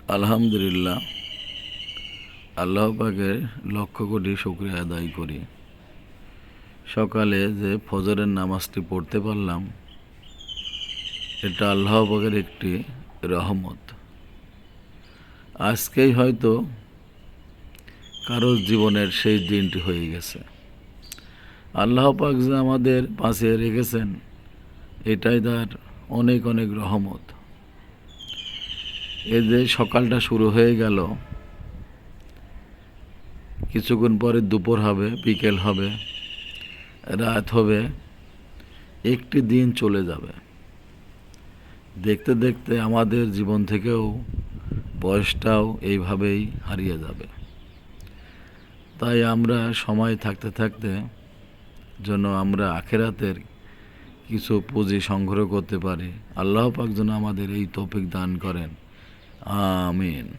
আলহামদুলিল্লাহ, আল্লাহ পাকের লক্ষ কোটি শুকরিয়া আদায় করি। সকালে যে ফজরের নামাজটি পড়তে পারলাম, এটা আল্লাহ পাকের একটি রহমত। আজকেই হয়তো কারোর জীবনের সেই দিনটি হয়ে গেছে। আল্লাহ পাক যে আমাদের পাশে রেখেছেন, এটাই তার অনেক অনেক রহমত। এই যে সকালটা শুরু হয়ে গেল, কিছুক্ষণ পরে দুপুর হবে, বিকেল হবে, রাত হবে, একটি দিন চলে যাবে। দেখতে দেখতে আমাদের জীবন থেকেও বয়সটাও এইভাবেই হারিয়ে যাবে। তাই আমরা সময় থাকতে থাকতে যেন আমরা আখিরাতের কিছু পুঁজি সংগ্রহ করতে পারি। আল্লাহ পাক যেন আমাদের এই তৌফিক দান করেন। আমিন।